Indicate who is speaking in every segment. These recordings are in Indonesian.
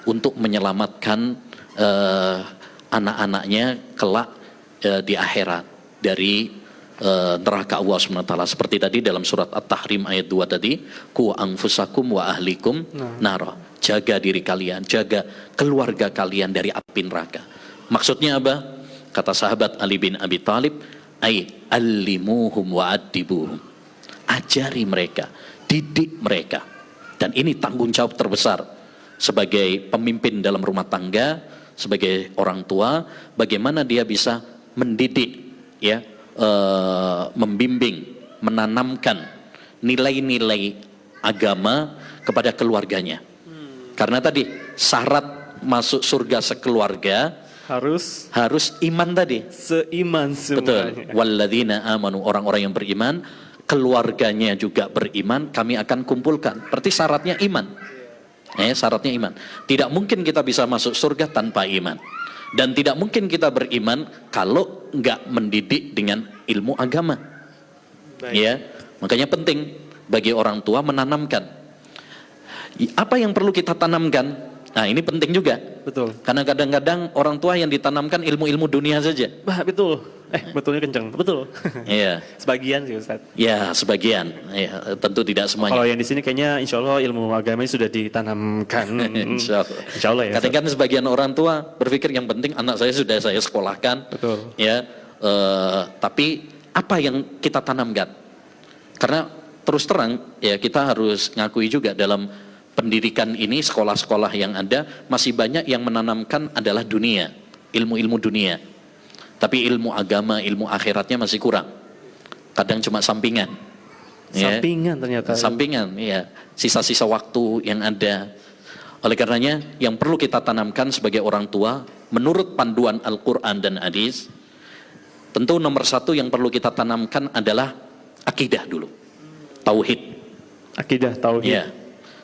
Speaker 1: untuk menyelamatkan anak-anaknya kelak di akhirat dari neraka Allah SWT. Seperti tadi dalam surat At-Tahrim ayat 2 tadi, ku anfusakum wa ahlikum nara, jaga diri kalian, jaga keluarga kalian dari api neraka. Maksudnya apa? Kata sahabat Ali bin Abi Thalib, allimuhum wa addibuhum, ajari mereka, didik mereka. Dan ini tanggung jawab terbesar sebagai pemimpin dalam rumah tangga, sebagai orang tua, bagaimana dia bisa mendidik, ya, membimbing, menanamkan nilai-nilai agama kepada keluarganya. Karena tadi syarat masuk surga sekeluarga harus iman tadi.
Speaker 2: Seiman semuanya.
Speaker 1: Betul. Walladzina amanu, orang-orang yang beriman, keluarganya juga beriman, kami akan kumpulkan. Berarti syaratnya iman. Syaratnya iman. Tidak mungkin kita bisa masuk surga tanpa iman. Dan tidak mungkin kita beriman kalau nggak mendidik dengan ilmu agama.
Speaker 2: Baik.
Speaker 1: Ya, makanya penting bagi orang tua menanamkan. Apa yang perlu kita tanamkan? Nah, ini penting juga.
Speaker 2: Betul.
Speaker 1: Karena kadang-kadang orang tua yang ditanamkan ilmu-ilmu dunia saja.
Speaker 2: Bah, betul. Betulnya kenceng. Betul.
Speaker 1: Iya.
Speaker 2: Sebagian sih Ustaz.
Speaker 1: Ya, sebagian. Ya, tentu tidak semuanya.
Speaker 2: Kalau yang di sini kayaknya insya Allah ilmu agama sudah ditanamkan.
Speaker 1: Insya Allah.
Speaker 2: Insya Allah ya.
Speaker 1: Kadang-kadang sebagian orang tua berpikir yang penting anak saya sudah saya sekolahkan.
Speaker 2: Betul.
Speaker 1: Ya, tapi apa yang kita tanamkan? Karena terus terang ya kita harus ngakui juga dalam pendidikan ini, sekolah-sekolah yang ada masih banyak yang menanamkan adalah dunia, ilmu-ilmu dunia. Tapi ilmu agama, ilmu akhiratnya masih kurang. Kadang cuma sampingan.
Speaker 2: Sampingan ternyata.
Speaker 1: Sampingan, ya. Sisa-sisa waktu yang ada. Oleh karenanya, yang perlu kita tanamkan sebagai orang tua, menurut panduan Al-Quran dan Hadis, tentu nomor satu yang perlu kita tanamkan adalah akidah dulu. Tauhid.
Speaker 2: Akidah, tauhid.
Speaker 1: Ya.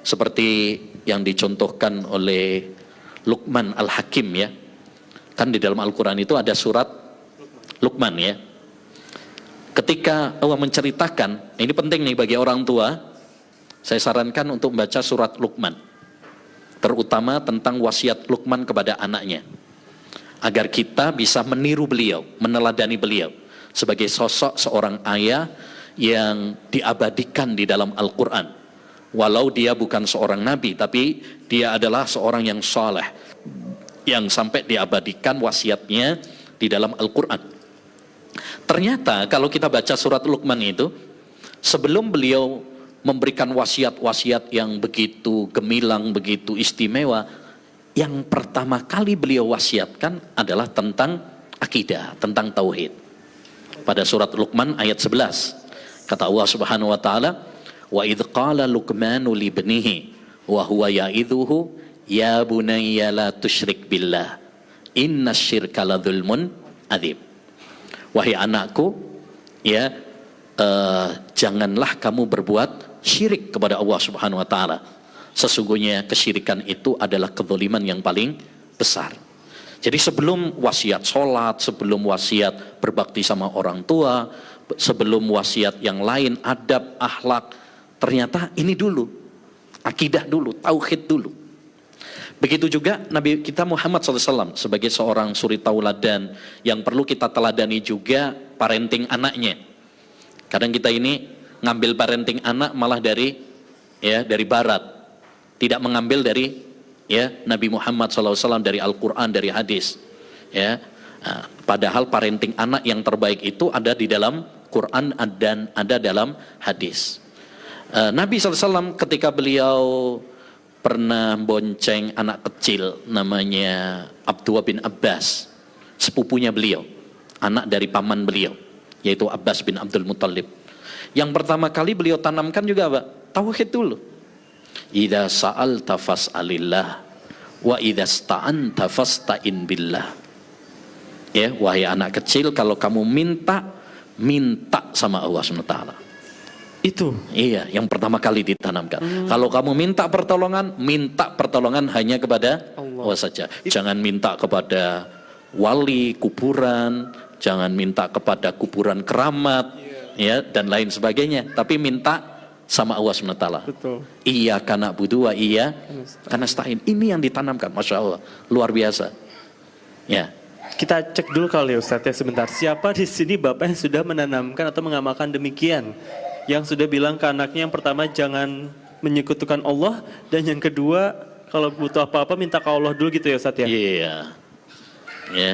Speaker 1: Seperti yang dicontohkan oleh Luqman Al-Hakim, ya. Kan di dalam Al-Quran itu ada surat Luqman, ya. Ketika Allah menceritakan, ini penting nih bagi orang tua, saya sarankan untuk membaca surat Luqman, terutama tentang wasiat Luqman kepada anaknya, agar kita bisa meniru beliau, meneladani beliau sebagai sosok seorang ayah yang diabadikan di dalam Al-Quran. Walau dia bukan seorang nabi, tapi dia adalah seorang yang saleh, yang sampai diabadikan wasiatnya di dalam Al-Quran. Ternyata kalau kita baca surat Luqman itu, sebelum beliau memberikan wasiat-wasiat yang begitu gemilang, begitu istimewa, yang pertama kali beliau wasiatkan adalah tentang akidah, tentang tauhid. Pada surat Luqman ayat 11, kata Allah Subhanahu wa taala, wa idh qala Luqmanu li ibnihi wa huwa ya'idhuhu ya bunayya la tusyrik billah innasyirka ladzulmun adzim. Wahai anakku, ya, janganlah kamu berbuat syirik kepada Allah Subhanahu wa taala. Sesungguhnya kesyirikan itu adalah kezaliman yang paling besar. Jadi sebelum wasiat sholat, sebelum wasiat berbakti sama orang tua, sebelum wasiat yang lain, adab, akhlak, ternyata ini dulu, akidah dulu, tauhid dulu. Begitu juga Nabi kita Muhammad SAW sebagai seorang suri tauladan yang perlu kita teladani juga parenting anaknya. Kadang kita ini ngambil parenting anak malah dari barat, tidak mengambil dari Nabi Muhammad SAW, dari Al-Quran, dari hadis. Ya, padahal parenting anak yang terbaik itu ada di dalam Quran dan ada dalam hadis. Nabi SAW ketika beliau pernah bonceng anak kecil namanya Abdullah bin Abbas, sepupunya beliau, anak dari paman beliau, yaitu Abbas bin Abdul Muttalib. Yang pertama kali beliau tanamkan juga apa? Tauhid dulu. Idza sa'alta fas'alillah wa idza sta'anta fasta'in billah. Ya, wahai anak kecil, kalau kamu minta sama Allah SWT. Itu iya yang pertama kali ditanamkan. Kalau kamu minta pertolongan hanya kepada Allah saja. Jangan minta kepada wali, kuburan, jangan minta kepada kuburan keramat, ya, dan lain sebagainya. Tapi minta sama Allah SWT.
Speaker 2: Betul.
Speaker 1: Iya karena budu wa iya karena stain. Ini yang ditanamkan, Masya Allah, luar biasa. Ya,
Speaker 2: Kita cek dulu kali ya Ustadz ya sebentar. Siapa di sini Bapak yang sudah menanamkan atau mengamalkan demikian? Yang sudah bilang ke anaknya yang pertama jangan menyekutukan Allah, dan yang kedua kalau butuh apa-apa minta ke Allah dulu gitu ya Ustadz ya?
Speaker 1: iya, ya,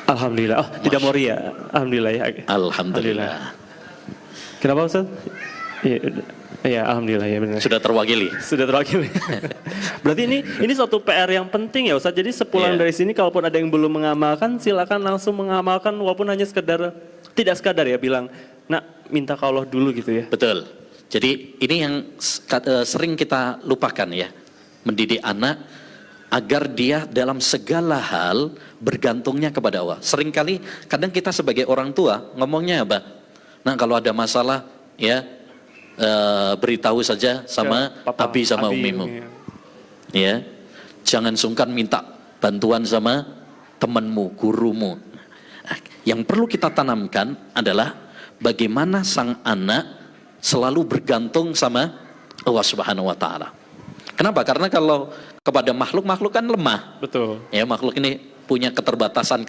Speaker 2: Alhamdulillah. Oh, tidak mau ria. Alhamdulillah ya.
Speaker 1: alhamdulillah.
Speaker 2: Kenapa Ustaz? Iya, alhamdulillah ya benar.
Speaker 1: Sudah terwakili.
Speaker 2: Sudah terwakili. Berarti ini suatu PR yang penting ya Ustaz. Jadi sepulang
Speaker 1: Iya.
Speaker 2: dari sini kalaupun ada yang belum mengamalkan, silakan langsung mengamalkan walaupun hanya tidak sekadar ya bilang, "Nak, minta ke Allah dulu" gitu ya.
Speaker 1: Betul. Jadi ini yang sering kita lupakan ya, mendidik anak agar dia dalam segala hal bergantungnya kepada Allah. Seringkali kadang kita sebagai orang tua ngomongnya apa? Nah kalau ada masalah ya beritahu saja sama
Speaker 2: Papa,
Speaker 1: abi sama
Speaker 2: Abi,
Speaker 1: umimu.
Speaker 2: ya.
Speaker 1: Ya, jangan sungkan minta bantuan sama temanmu, gurumu. Nah, yang perlu kita tanamkan adalah bagaimana sang anak selalu bergantung sama Allah Subhanahu wa taala. Kenapa? Karena kalau kepada makhluk kan lemah.
Speaker 2: Betul.
Speaker 1: Ya, makhluk ini punya keterbatasan.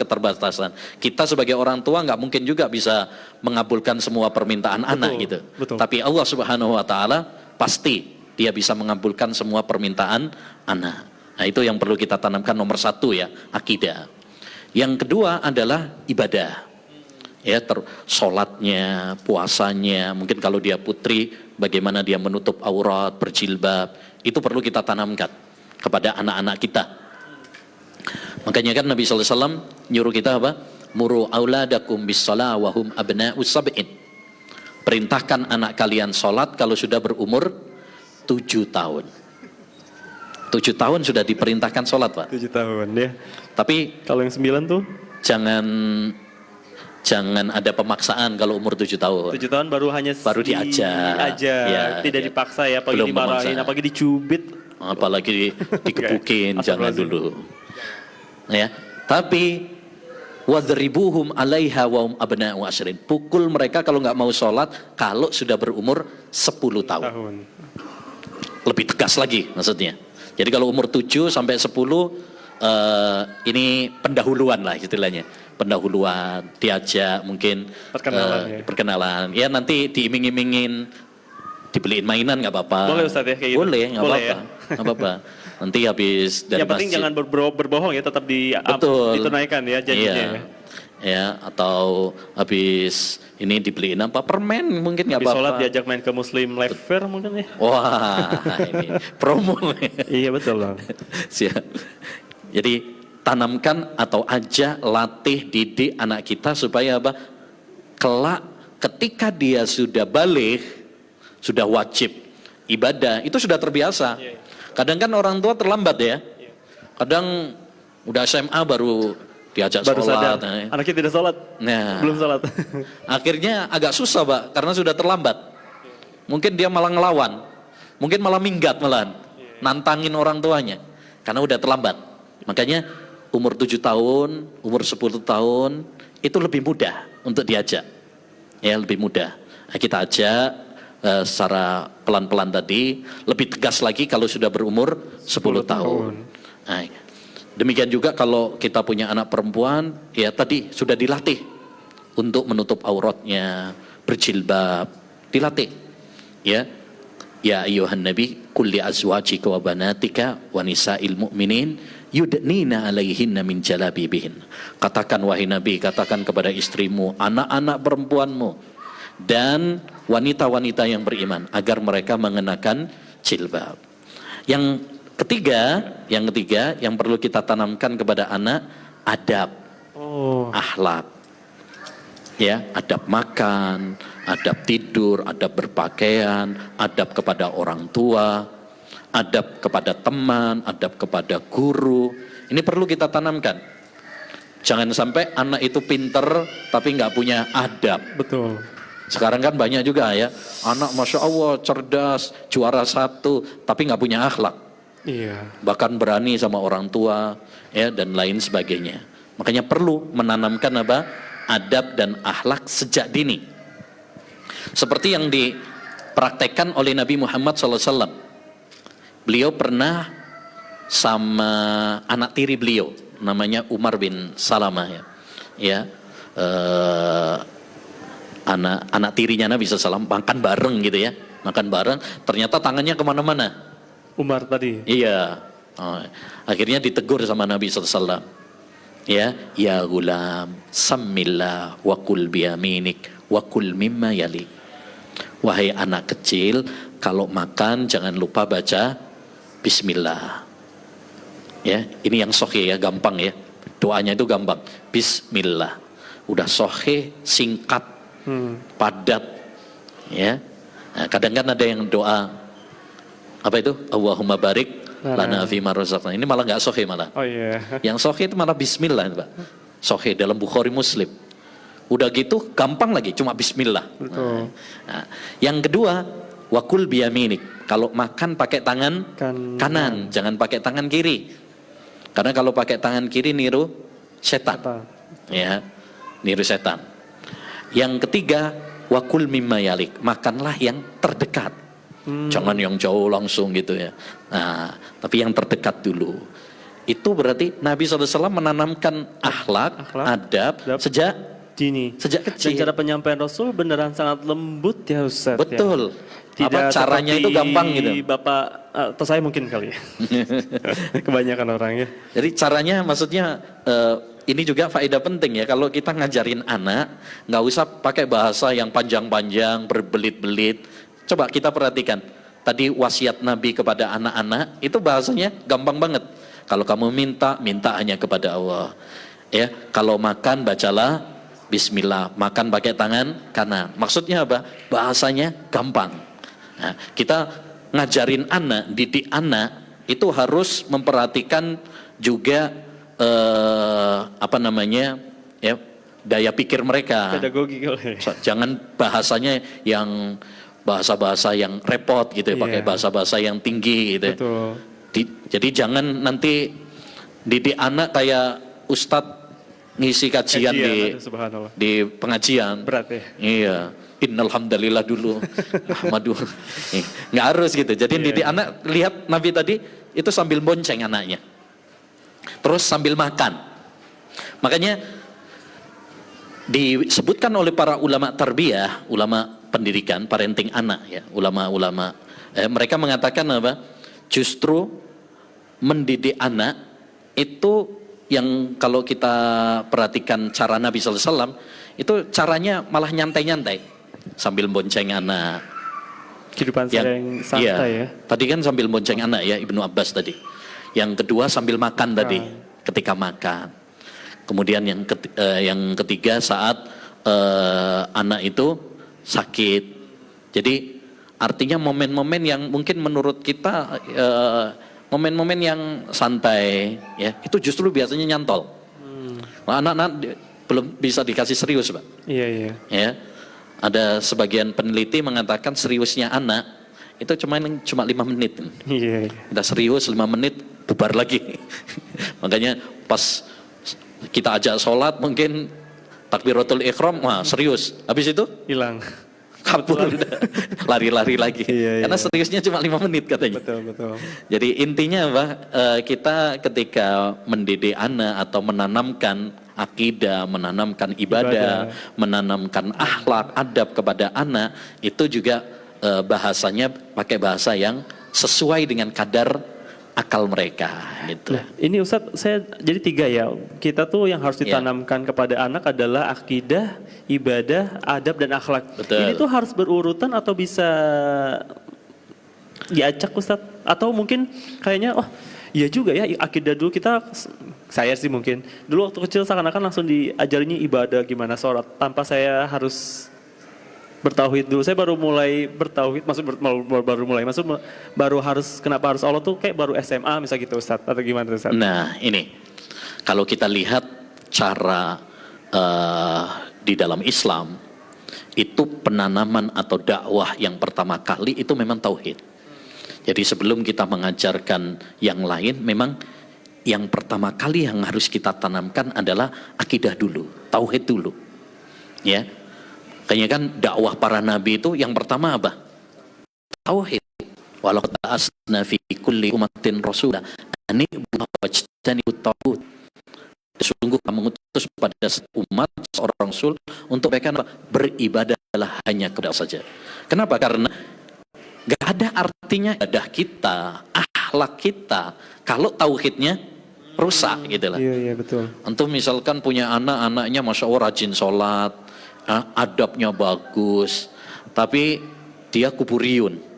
Speaker 1: Kita sebagai orang tua nggak mungkin juga bisa mengabulkan semua permintaan anak gitu.
Speaker 2: Betul.
Speaker 1: Tapi Allah Subhanahu wa taala pasti dia bisa mengabulkan semua permintaan anak. Nah, itu yang perlu kita tanamkan nomor satu ya, akidah. Yang kedua adalah ibadah. Ya, sholatnya, puasanya, mungkin kalau dia putri, bagaimana dia menutup aurat, berjilbab, itu perlu kita tanamkan kepada anak-anak kita. Makanya kan Nabi SAW nyuruh kita apa? Muru auladakum bis-shalah wa hum abna'us sab'in. Perintahkan anak kalian sholat kalau sudah berumur 7 tahun. 7 tahun sudah diperintahkan sholat, Pak.
Speaker 2: 7 tahun ya.
Speaker 1: Tapi
Speaker 2: Kalau yang 9 tuh?
Speaker 1: Jangan ada pemaksaan kalau umur 7 tahun.
Speaker 2: 7 tahun baru
Speaker 1: diajak. Ya,
Speaker 2: tidak
Speaker 1: ya.
Speaker 2: dipaksa ya, apalagi
Speaker 1: Belum
Speaker 2: dimarahin,
Speaker 1: memaksa.
Speaker 2: apalagi dicubit.
Speaker 1: Apalagi dikepukin, jangan
Speaker 2: Astagfirullahaladzim.
Speaker 1: dulu. Ya, tapi wadribuhum 'alaiha wa hum abna'u asyrin. Pukul mereka kalau nggak mau sholat kalau sudah berumur 10 tahun. Lebih tegas lagi maksudnya. Jadi kalau umur 7 sampai 10 ini pendahuluan lah istilahnya. Pendahuluan, diajak mungkin perkenalan. Ya nanti diiming-imingin dibeliin mainan nggak apa-apa.
Speaker 2: Boleh Ustaz ya kayak gitu?
Speaker 1: Boleh, nggak
Speaker 2: Boleh
Speaker 1: apa-apa. Nggak apa-apa. Nanti habis dari
Speaker 2: Yang penting
Speaker 1: masjid.
Speaker 2: jangan berbohong ya, tetap
Speaker 1: Betul.
Speaker 2: ditunaikan ya janjinya.
Speaker 1: Iya.
Speaker 2: Ya.
Speaker 1: Ya, atau habis ini dibeliin apa permen mungkin nggak
Speaker 2: Habis
Speaker 1: apa-apa.
Speaker 2: sholat diajak main ke Muslim Live Fair mungkin ya.
Speaker 1: Wah, ini promo.
Speaker 2: Iya betul Bang.
Speaker 1: Siap. Jadi tanamkan atau ajak, latih, didik anak kita supaya apa? Kelak ketika dia sudah balik, sudah wajib ibadah, itu sudah terbiasa. Kadang kan orang tua terlambat ya. Kadang udah SMA baru diajak
Speaker 2: Baru
Speaker 1: sholat.
Speaker 2: sadar anaknya tidak sholat.
Speaker 1: Nah,
Speaker 2: Belum sholat.
Speaker 1: akhirnya agak susah Pak, karena sudah terlambat. Mungkin dia malah ngelawan, mungkin malah minggat malahan, nantangin orang tuanya, karena udah terlambat. Makanya umur 7 tahun, umur 10 tahun, itu lebih mudah untuk diajak. Ya, lebih mudah. Nah, kita ajak secara pelan-pelan tadi, lebih tegas lagi kalau sudah berumur 10 tahun. Nah, demikian juga kalau kita punya anak perempuan, ya tadi sudah dilatih untuk menutup auratnya, berjilbab, dilatih. Ya, ya ayyuhan nabi, kulli azwajika wa banatika wa nisa'il mu'minin yudnina alaihinna min jalabibihin. Katakan wahai Nabi, katakan kepada istrimu, anak-anak perempuanmu dan wanita-wanita yang beriman agar mereka mengenakan jilbab. Yang ketiga yang perlu kita tanamkan kepada anak, adab, akhlak. Ya, adab makan, adab tidur, adab berpakaian, adab kepada orang tua, adab kepada teman, adab kepada guru. Ini perlu kita tanamkan. Jangan sampai anak itu pinter tapi nggak punya adab.
Speaker 2: Betul.
Speaker 1: Sekarang kan banyak juga ya, anak Masya Allah cerdas, juara 1, tapi nggak punya akhlak.
Speaker 2: Iya.
Speaker 1: Bahkan berani sama orang tua, ya, dan lain sebagainya. Makanya perlu menanamkan apa? Adab dan akhlak sejak dini. Seperti yang dipraktekkan oleh Nabi Muhammad SAW. Beliau pernah sama anak tiri beliau, namanya Umar bin Salamah ya. Anak tirinya Nabi SAW makan bareng gitu ya, makan bareng. Ternyata tangannya kemana-mana.
Speaker 2: Umar tadi.
Speaker 1: Iya. Akhirnya ditegur sama Nabi SAW. Ya gulam, sammillah wa kul biyaminik wa kul mimma yalik. Wahai anak kecil, kalau makan jangan lupa baca bismillah. Ya, ini yang sahih ya, gampang ya. Doanya itu gampang. Bismillah. Udah sahih, singkat, padat. Ya. Nah, kadang kan ada yang doa apa itu? Allahumma barik lana fima razaqtana. Ini malah enggak sahih malah.
Speaker 2: Oh iya.
Speaker 1: Yang sahih itu malah bismillah, Pak. Sahih dalam Bukhari Muslim. Udah gitu gampang lagi, cuma bismillah.
Speaker 2: Betul.
Speaker 1: Nah, yang kedua, wakul biyaminik. Kalau makan pakai tangan kanan, jangan pakai tangan kiri. Karena kalau pakai tangan kiri niru setan. Ya, niru setan. Yang ketiga, wakul mimma yalik. Makanlah yang terdekat. Jangan yang jauh langsung gitu ya. Nah, tapi yang terdekat dulu. Itu berarti Nabi SAW menanamkan akhlak, adab sejak kecil.
Speaker 2: Dan cara penyampaian Rasul beneran sangat lembut ya Ustaz.
Speaker 1: Betul.
Speaker 2: Ya. Tidak
Speaker 1: caranya itu gampang gitu.
Speaker 2: Bapak atau saya mungkin kali ya. Kebanyakan orang ya.
Speaker 1: Jadi caranya maksudnya ini juga faedah penting ya. Kalau kita ngajarin anak, nggak usah pakai bahasa yang panjang-panjang, berbelit-belit. Coba kita perhatikan. Tadi wasiat Nabi kepada anak-anak itu bahasanya gampang banget. Kalau kamu minta hanya kepada Allah. Ya, kalau makan bacalah bismillah, makan pakai tangan kanan. Maksudnya apa? Bahasanya gampang. Nah, kita ngajarin anak, didik anak itu harus memperhatikan juga ya, daya pikir mereka.
Speaker 2: Pedagogi kalau ya.
Speaker 1: Jangan bahasanya yang bahasa-bahasa yang repot gitu ya, pakai bahasa-bahasa yang tinggi gitu.
Speaker 2: Betul.
Speaker 1: Jadi jangan nanti didik anak kayak ustadz ngisi kajian di pengajian.
Speaker 2: Berat ya.
Speaker 1: Iya. Innalhamdulillah dulu. Ahmadu. Nggak harus gitu. Jadi didik anak, lihat Nabi tadi itu sambil bonceng anaknya. Terus sambil makan. Makanya disebutkan oleh para ulama tarbiyah, ulama pendidikan, parenting anak ya, ulama-ulama. Mereka mengatakan apa? Justru mendidik anak itu yang kalau kita perhatikan cara Nabi SAW, itu caranya malah nyantai-nyantai. Sambil bonceng anak.
Speaker 2: Kehidupan yang santai ya.
Speaker 1: Tadi kan sambil bonceng anak ya, Ibnu Abbas tadi. Yang kedua sambil makan tadi, ketika makan. Kemudian yang ketiga saat anak itu sakit. Jadi artinya momen-momen yang mungkin menurut kita momen-momen yang santai ya, itu justru biasanya nyantol. Anak-anak belum bisa dikasih serius, Pak.
Speaker 2: Iya.
Speaker 1: Ya. Ada sebagian peneliti mengatakan seriusnya anak itu cuma 5 menit.
Speaker 2: Iya.
Speaker 1: Kita serius 5 menit bubar lagi. Makanya pas kita ajak sholat mungkin takbiratul ihram, wah serius. Habis itu
Speaker 2: hilang.
Speaker 1: Kabur, lari-lari lagi.
Speaker 2: Iya.
Speaker 1: Karena seriusnya cuma 5 menit katanya.
Speaker 2: Betul.
Speaker 1: Jadi intinya apa? Kita ketika mendidik anak atau menanamkan akidah, menanamkan ibadah, menanamkan akhlak, adab kepada anak, itu juga bahasanya pakai bahasa yang sesuai dengan kadar akal mereka gitu.
Speaker 2: Nah, ini Ustadz, saya jadi 3 ya. Kita tuh yang harus ditanamkan kepada anak adalah akidah, ibadah, adab dan akhlak.
Speaker 1: Betul.
Speaker 2: Ini tuh harus berurutan atau bisa diacak Ustadz? Atau mungkin kayaknya iya juga ya, akidah dulu saya sih mungkin dulu waktu kecil seakan-akan langsung diajarinnya ibadah gimana sholat tanpa saya harus bertauhid dulu. Saya baru mulai bertauhid, baru harus, kenapa harus Allah tuh kayak baru SMA misalnya gitu Ustadz, atau gimana Ustadz?
Speaker 1: Nah ini, kalau kita lihat cara di dalam Islam, itu penanaman atau dakwah yang pertama kali itu memang tauhid. Jadi sebelum kita mengajarkan yang lain, memang yang pertama kali yang harus kita tanamkan adalah akidah dulu, tauhid dulu. Ya. Kayaknya kan dakwah para nabi itu yang pertama apa? tauhid. Walau ta'asna fi kulli umatin rasulah ani wajtanibut taghut. Sungguh kami mengutus pada umat seorang rasul untuk mereka beribadahlah hanya kepada Allah saja. Kenapa? Karena gak ada artinya ibadah kita, akhlak kita kalau tauhidnya rusak gitu lah.
Speaker 2: Iya betul.
Speaker 1: Untuk misalkan punya anak-anaknya masya Allah rajin sholat, adabnya bagus, tapi dia kuburiyun.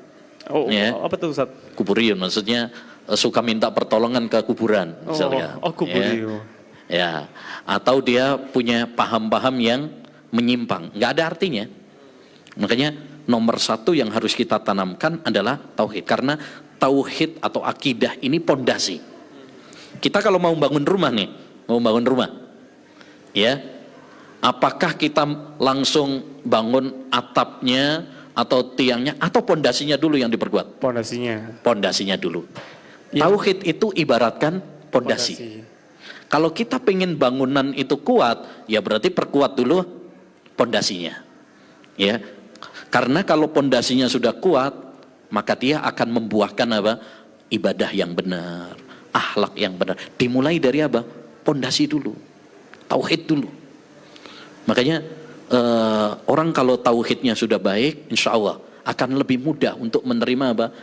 Speaker 2: Oh,
Speaker 1: Ya.
Speaker 2: apa tuh Ustaz?
Speaker 1: Kuburiyun maksudnya suka minta pertolongan ke kuburan misalnya.
Speaker 2: Kuburiyun.
Speaker 1: Ya, atau dia punya paham-paham yang menyimpang, nggak ada artinya. Makanya nomor satu yang harus kita tanamkan adalah tauhid, karena tauhid atau akidah ini pondasi. Kita kalau mau bangun rumah nih, ya, apakah kita langsung bangun atapnya atau tiangnya atau pondasinya dulu yang diperkuat? Pondasinya dulu. Ya. Tauhid itu ibaratkan pondasi. Kalau kita pengen bangunan itu kuat, ya berarti perkuat dulu pondasinya. Ya. Karena kalau pondasinya sudah kuat, maka dia akan membuahkan apa? Ibadah yang benar, akhlak yang benar. Dimulai dari apa? Pondasi dulu. Tauhid dulu. Makanya orang kalau tauhidnya sudah baik, insya Allah akan lebih mudah untuk menerima apa?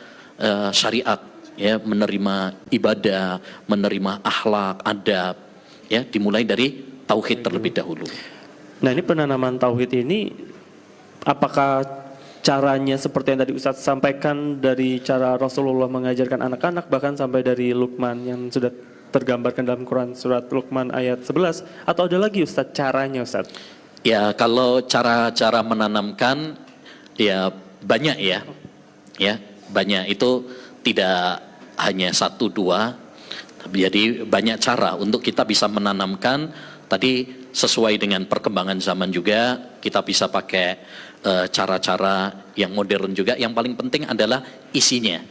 Speaker 1: Syariat. Ya, menerima ibadah, menerima akhlak, adab, ya, dimulai dari tauhid terlebih dahulu.
Speaker 2: Nah, ini penanaman tauhid ini apakah caranya seperti yang tadi Ustadz sampaikan dari cara Rasulullah mengajarkan anak-anak, bahkan sampai dari Luqman yang sudah tergambarkan dalam Quran surat Luqman ayat 11, atau ada lagi Ustadz caranya Ustadz?
Speaker 1: Ya, kalau cara-cara menanamkan ya banyak ya. Ya, banyak, itu tidak hanya satu dua, jadi banyak cara untuk kita bisa menanamkan. Tadi sesuai dengan perkembangan zaman juga kita bisa pakai cara-cara yang modern juga. Yang paling penting adalah isinya,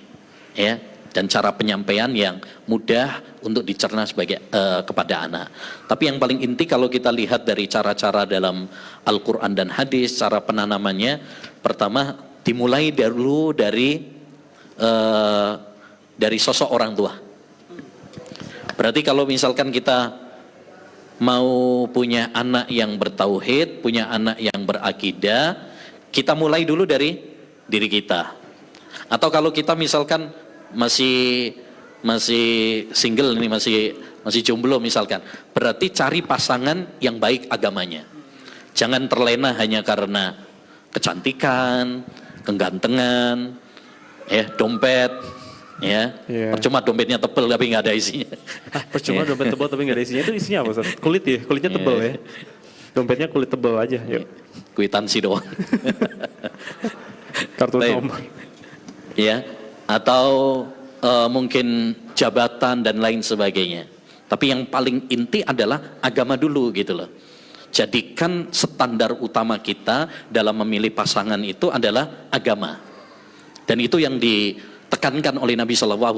Speaker 1: ya, dan cara penyampaian yang mudah untuk dicerna sebagai kepada anak. Tapi yang paling inti kalau kita lihat dari cara-cara dalam Al-Quran dan hadis, cara penanamannya pertama dimulai dulu dari sosok orang tua. Berarti kalau misalkan kita mau punya anak yang bertauhid, punya anak yang berakidah, kita mulai dulu dari diri kita. Atau kalau kita misalkan masih single ini, masih jomblo misalkan, berarti cari pasangan yang baik agamanya. Jangan terlena hanya karena kecantikan, kegantengan, ya, dompet, ya, percuma dompetnya tebel tapi nggak ada isinya.
Speaker 2: Percuma dompet tebal tapi nggak ada isinya, itu isinya apa Ustaz? Kulit ya, kulitnya tebal ya. Dompetnya kulit tebal aja. Yuk.
Speaker 1: Kwitansi doang.
Speaker 2: Kartu nomor.
Speaker 1: Ya, atau mungkin jabatan dan lain sebagainya. Tapi yang paling inti adalah agama dulu gitu loh. Jadikan standar utama kita dalam memilih pasangan itu adalah agama. Dan itu yang ditekankan oleh Nabi SAW.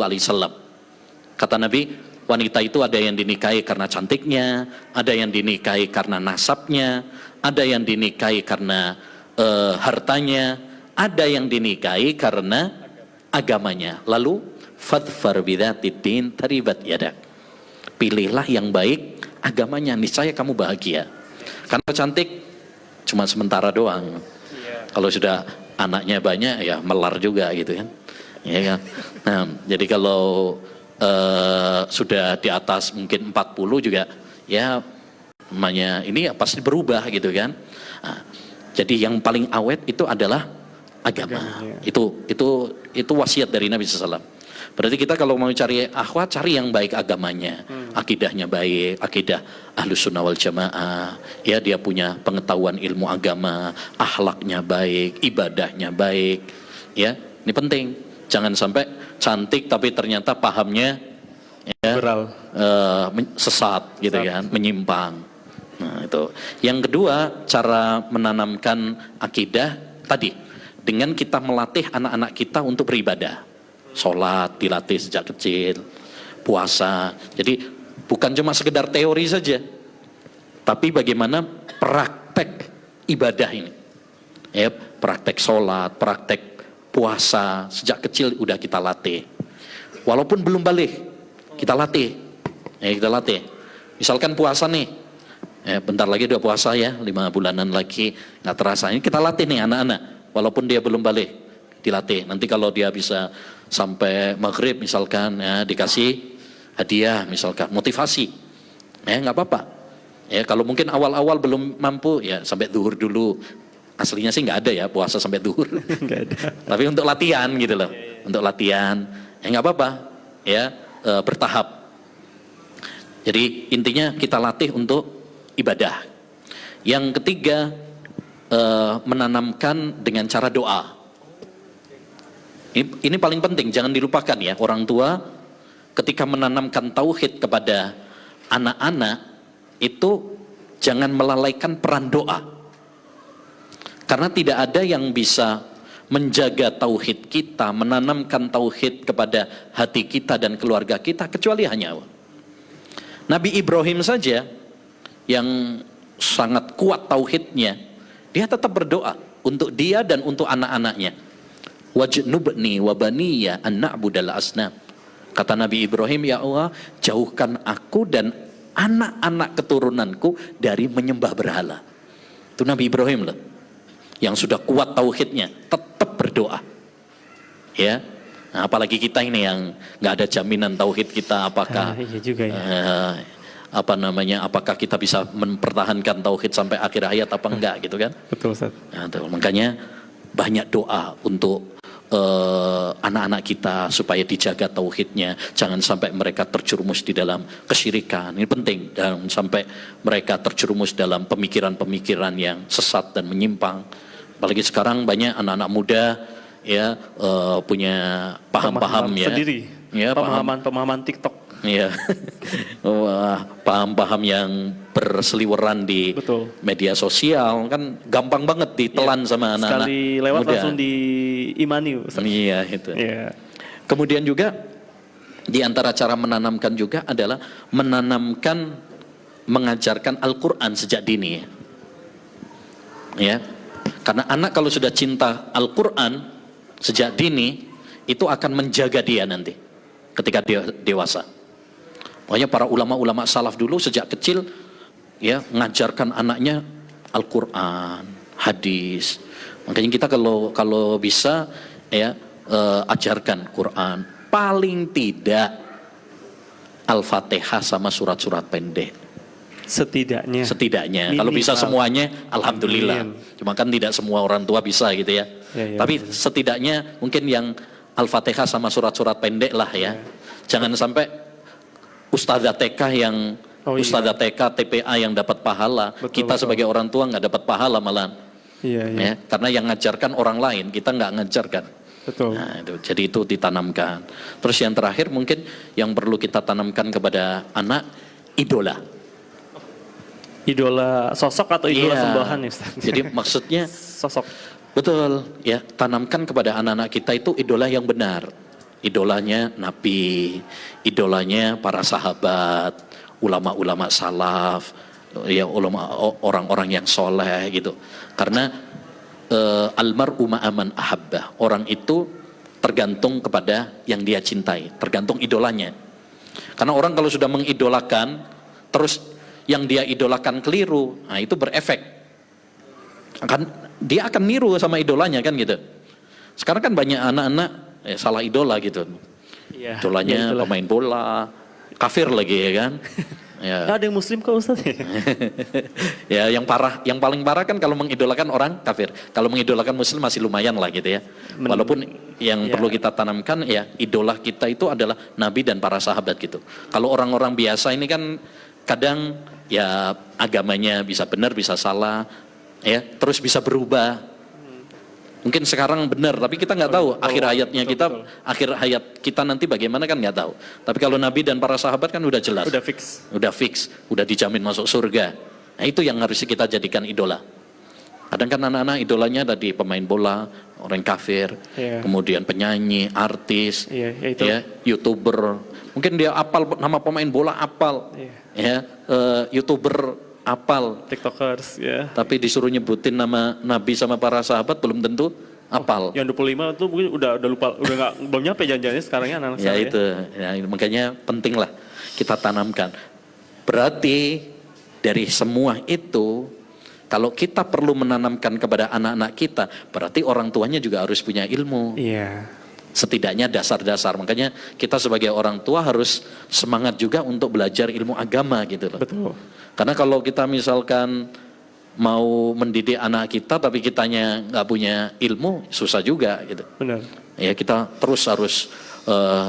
Speaker 1: Kata Nabi, wanita itu ada yang dinikahi karena cantiknya, ada yang dinikahi karena nasabnya, ada yang dinikahi karena hartanya, ada yang dinikahi karena agamanya. Lalu fadfar bidzatiddin taribat yadak. Pilihlah yang baik agamanya, niscaya kamu bahagia. Karena cantik cuma sementara doang. Kalau sudah anaknya banyak ya melar juga gitu kan. Ya kan. Nah, jadi kalau sudah di atas mungkin 40 juga ya namanya ini ya pasti berubah gitu kan. Nah, jadi yang paling awet itu adalah agama. Itu wasiat dari Nabi SAW. Berarti kita kalau mau cari akhwat, cari yang baik agamanya, akidahnya baik, akidah Ahlus Sunnah wal Jamaah, ya, dia punya pengetahuan ilmu agama, akhlaknya baik, ibadahnya baik, ya, ini penting. Jangan sampai cantik tapi ternyata pahamnya ya, sesat gitu kan, menyimpang. Nah, itu. Yang kedua, cara menanamkan akidah tadi dengan kita melatih anak-anak kita untuk beribadah. Sholat dilatih sejak kecil, puasa. Jadi bukan cuma sekedar teori saja, tapi bagaimana praktek ibadah ini. Ya, praktek sholat, praktek puasa sejak kecil udah kita latih. Walaupun belum balik, kita latih. Kita latih. Misalkan puasa nih, bentar lagi udah puasa ya, 5 bulanan lagi, nggak terasa. Ini kita latih nih anak-anak, walaupun dia belum balik, dilatih. Nanti kalau dia bisa sampai maghrib misalkan, ya, dikasih hadiah misalkan, motivasi, nggak apa-apa. Ya kalau mungkin awal-awal belum mampu, ya sampai zuhur dulu. Aslinya sih nggak ada ya puasa sampai zuhur.
Speaker 2: Nggak ada.
Speaker 1: Tapi untuk latihan gitu loh, untuk latihan, nggak apa-apa, ya bertahap. Jadi intinya kita latih untuk ibadah. Yang ketiga, menanamkan dengan cara doa. Ini paling penting, jangan dilupakan ya. Orang tua ketika menanamkan tauhid kepada anak-anak itu jangan melalaikan peran doa. Karena tidak ada yang bisa menjaga tauhid kita, menanamkan tauhid kepada hati kita dan keluarga kita kecuali hanya Allah. Nabi Ibrahim saja yang sangat kuat tauhidnya, dia tetap berdoa untuk dia dan untuk anak-anaknya. Wajnubni wa baniya an na'budal asnam. Kata Nabi Ibrahim, ya Allah, jauhkan aku dan anak-anak keturunanku dari menyembah berhala. Itu Nabi Ibrahim loh, yang sudah kuat tauhidnya, tetap berdoa. Ya. Nah, apalagi kita ini yang nggak ada jaminan tauhid kita apakah
Speaker 2: iya juga ya.
Speaker 1: Apakah kita bisa mempertahankan tauhid sampai akhir hayat apa enggak gitu kan?
Speaker 2: Betul, Ustaz.
Speaker 1: Nah, makanya banyak doa untuk anak-anak kita supaya dijaga tauhidnya, jangan sampai mereka terjerumus di dalam kesyirikan. Ini penting, jangan sampai mereka terjerumus dalam pemikiran-pemikiran yang sesat dan menyimpang. Apalagi sekarang banyak anak-anak muda ya punya paham-paham ya,
Speaker 2: sendiri,
Speaker 1: ya
Speaker 2: pemahaman TikTok,
Speaker 1: ya, paham-paham yang berseliweran di
Speaker 2: betul,
Speaker 1: media sosial kan gampang banget ditelan sama anak-anak
Speaker 2: sekali lewat
Speaker 1: muda.
Speaker 2: langsung diimani, Ustaz.
Speaker 1: Iya itu.
Speaker 2: Iya.
Speaker 1: Kemudian juga di antara cara menanamkan juga adalah menanamkan, mengajarkan Al-Quran sejak dini. Ya, karena anak kalau sudah cinta Al-Quran sejak dini, itu akan menjaga dia nanti ketika dia dewasa. Pokoknya para ulama-ulama salaf dulu sejak kecil ya ngajarkan anaknya Al-Quran, hadis. Makanya kita kalau bisa ya ajarkan Quran, paling tidak Al-Fatihah sama surat-surat pendek. Setidaknya. Kalau bisa semuanya, alhamdulillah. Amin. Cuma kan tidak semua orang tua bisa gitu ya. Tapi setidaknya mungkin yang Al-Fatihah sama surat-surat pendek lah ya. Jangan sampai Ustadzah TK yang Ustadzah TK, TPA yang dapat pahala. Kita sebagai orang tua nggak dapat pahala malah. Ya, karena yang ngajarkan orang lain, kita nggak ngajarkan.
Speaker 2: Betul.
Speaker 1: Nah, jadi itu ditanamkan. Terus yang terakhir mungkin yang perlu kita tanamkan kepada anak, idola.
Speaker 2: Idola sosok atau idola sembahan ya, Ustaz? Jadi
Speaker 1: maksudnya
Speaker 2: sosok.
Speaker 1: Betul, ya, tanamkan kepada anak-anak kita itu idola yang benar. Idolanya Nabi, idolanya para sahabat, ulama-ulama salaf, ya ulama orang-orang yang soleh gitu. Karena almar'u ma'aman ahabbah, orang itu tergantung kepada yang dia cintai, tergantung idolanya. Karena orang kalau sudah mengidolakan, terus yang dia idolakan keliru, nah itu berefek. Dia akan niru sama idolanya kan gitu. Sekarang kan banyak anak-anak salah idola gitu.
Speaker 2: Ya,
Speaker 1: idolanya pemain bola, kafir lagi ya kan. Ya.
Speaker 2: Ada yang muslim kok Ustaz?
Speaker 1: Ya yang paling parah kan kalau mengidolakan orang kafir. Kalau mengidolakan muslim masih lumayan lah gitu ya. Walaupun yang perlu kita tanamkan ya idola kita itu adalah Nabi dan para sahabat gitu. Kalau orang-orang biasa ini kan kadang ya agamanya bisa benar bisa salah ya, terus bisa berubah. Mungkin sekarang benar, tapi kita nggak tahu akhir hayatnya kita, akhir hayat kita nanti bagaimana kan nggak tahu. Tapi kalau Nabi dan para sahabat kan udah jelas, udah fix, udah dijamin masuk surga. Nah itu yang harus kita jadikan idola. Kadang kan anak-anak idolanya tadi pemain bola, orang kafir, kemudian penyanyi, artis, ya, YouTuber. Mungkin dia apal nama pemain bola apal, ya, YouTuber apal,
Speaker 2: TikTokers ya.
Speaker 1: Tapi disuruh nyebutin nama Nabi sama para sahabat belum tentu apal.
Speaker 2: Yang 25 tuh mungkin udah lupa, udah nggak belum nyampe janjiannya sekarangnya anak-anak
Speaker 1: Ya
Speaker 2: saya.
Speaker 1: itu, ya, makanya penting lah kita tanamkan. Berarti dari semua itu, kalau kita perlu menanamkan kepada anak-anak kita, berarti orang tuanya juga harus punya ilmu.
Speaker 2: Iya.
Speaker 1: Setidaknya dasar-dasar. Makanya kita sebagai orang tua harus semangat juga untuk belajar ilmu agama gitu loh.
Speaker 2: Betul.
Speaker 1: Karena kalau kita misalkan mau mendidik anak kita tapi kitanya nggak punya ilmu, susah juga gitu.
Speaker 2: Benar.
Speaker 1: Ya kita terus harus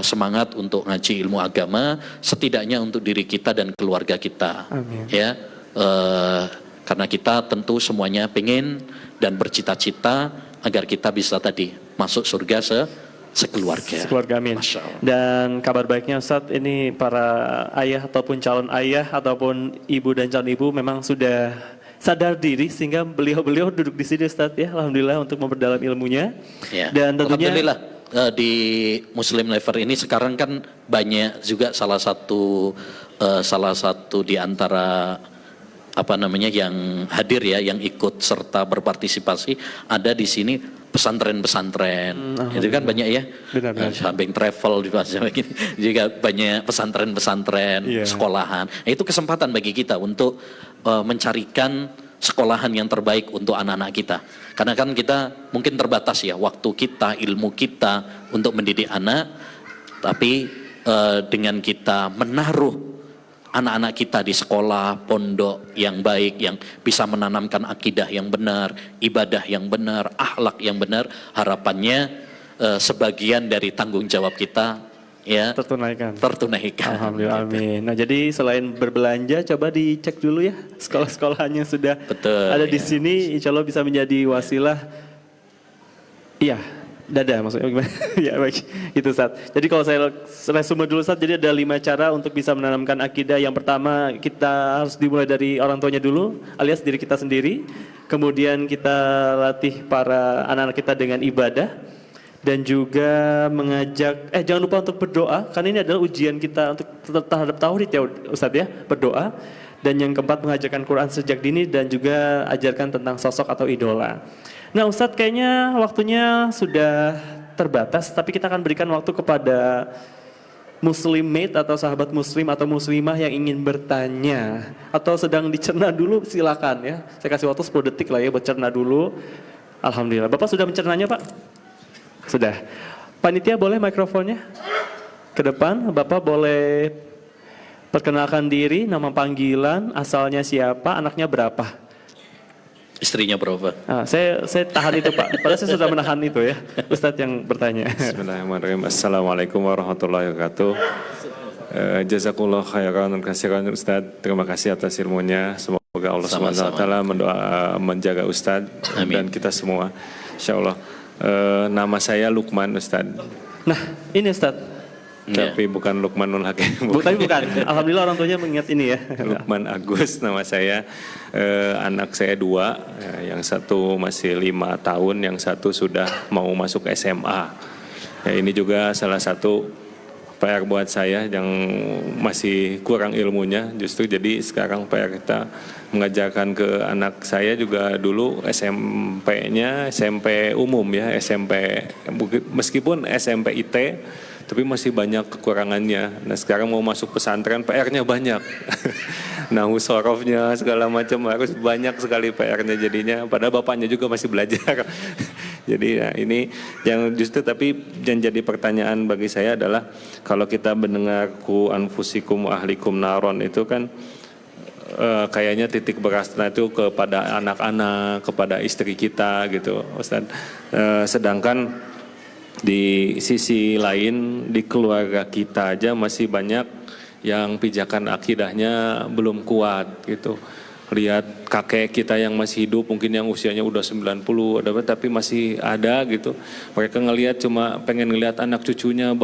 Speaker 1: semangat untuk ngaji ilmu agama, setidaknya untuk diri kita dan keluarga kita.
Speaker 2: Amin.
Speaker 1: Ya, karena kita tentu semuanya pengen dan bercita-cita agar kita bisa tadi masuk surga sekeluarga.
Speaker 2: Sekeluarga, amin.
Speaker 1: Masya Allah.
Speaker 2: Dan kabar baiknya Ustadz, ini para ayah ataupun calon ayah ataupun ibu dan calon ibu memang sudah sadar diri sehingga beliau-beliau duduk di sini Ustadz ya, alhamdulillah untuk memperdalam ilmunya.
Speaker 1: Ya.
Speaker 2: Dan tentunya
Speaker 1: Alhamdulillah di Muslim Lever ini sekarang kan banyak juga salah satu di antara apa namanya yang hadir ya, yang ikut serta berpartisipasi ada di sini pesantren-pesantren. Itu kan banyak ya.
Speaker 2: Benar-benar.
Speaker 1: Samping travel di juga banyak pesantren-pesantren,
Speaker 2: Iya.
Speaker 1: sekolahan. Nah, itu kesempatan bagi kita untuk mencarikan sekolahan yang terbaik untuk anak-anak kita. Karena kan kita mungkin terbatas ya waktu kita, ilmu kita untuk mendidik anak. Tapi dengan kita menaruh anak-anak kita di sekolah, pondok yang baik, yang bisa menanamkan akidah yang benar, ibadah yang benar, akhlak yang benar, harapannya sebagian dari tanggung jawab kita ya
Speaker 2: tertunaikan.
Speaker 1: Gitu.
Speaker 2: Alhamdulillah, amin. Nah, jadi selain berbelanja, coba dicek dulu ya sekolah-sekolahannya sudah
Speaker 1: Betul,
Speaker 2: ada di
Speaker 1: ya.
Speaker 2: sini. Insya Allah bisa menjadi wasilah. Iya, dada maksudnya gimana? Ya baik, itu Ustaz. Jadi kalau saya resume dulu Ustaz, jadi ada 5 cara untuk bisa menanamkan akidah. Yang pertama, kita harus dimulai dari orang tuanya dulu, alias diri kita sendiri. Kemudian kita latih para anak-anak kita dengan ibadah. Dan juga mengajak, jangan lupa untuk berdoa, karena ini adalah ujian kita untuk terhadap tauhid ya Ustadz ya, berdoa. Dan yang keempat, mengajarkan Quran sejak dini dan juga ajarkan tentang sosok atau idola. Nah Ustadz, kayaknya waktunya sudah terbatas, tapi kita akan berikan waktu kepada muslimate atau sahabat muslim atau muslimah yang ingin bertanya atau sedang dicerna dulu, silakan ya. Saya kasih waktu 10 detik lah ya buat cerna dulu. Alhamdulillah. Bapak sudah mencernanya Pak? Sudah. Panitia boleh mikrofonnya ke depan. Bapak boleh perkenalkan diri, nama panggilan, asalnya siapa, anaknya berapa?
Speaker 1: Istrinya berapa?
Speaker 2: Saya tahan itu Pak. Padahal saya sudah menahan itu ya. Ustadz yang bertanya.
Speaker 3: Bismillahirrahmanirrahim. Assalamualaikum warahmatullahi wabarakatuh. Jazakumullah khairan kasiran Ustaz. Terima kasih atas ilmunya. Semoga Allah Subhanahu wa taala menjaga Ustaz dan kita semua. Insyaallah. Nama saya Lukman Ustaz.
Speaker 2: Nah, ini Ustadz.
Speaker 3: Tapi bukan Lukmanul Hakim.
Speaker 2: Tapi bukan. Alhamdulillah orang tuanya mengingat ini ya.
Speaker 3: Lukman Agus nama saya. Anak saya 2, yang satu masih 5 tahun, yang satu sudah mau masuk SMA. Ya, ini juga salah satu PR buat saya yang masih kurang ilmunya. Justru jadi sekarang PR kita mengajarkan ke anak saya juga dulu SMP-nya SMP umum ya, SMP meskipun SMP IT tapi masih banyak kekurangannya. Nah sekarang mau masuk pesantren PR-nya banyak. Nahu sorofnya segala macam harus banyak sekali PR-nya jadinya. Padahal bapaknya juga masih belajar. Jadi ya, ini yang justru tapi yang jadi pertanyaan bagi saya adalah kalau kita mendengar ku anfusikum ahlikum naron itu kan kayaknya titik berasnya itu kepada anak-anak, kepada istri kita gitu, Ustaz. Sedangkan di sisi lain di keluarga kita aja masih banyak yang pijakan akidahnya belum kuat gitu. Lihat kakek kita yang masih hidup, mungkin yang usianya udah 90 tapi masih ada gitu. Mereka ngelihat cuma pengen ngelihat anak cucunya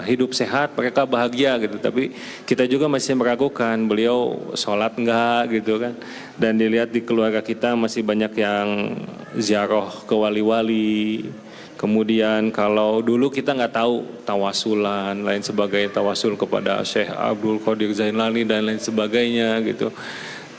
Speaker 3: hidup sehat, mereka bahagia gitu. Tapi kita juga masih meragukan beliau sholat enggak gitu kan. Dan dilihat di keluarga kita masih banyak yang ziarah ke wali-wali. Kemudian kalau dulu kita nggak tahu tawasulan, lain sebagainya, tawasul kepada Syekh Abdul Qadir Zainali dan lain sebagainya gitu.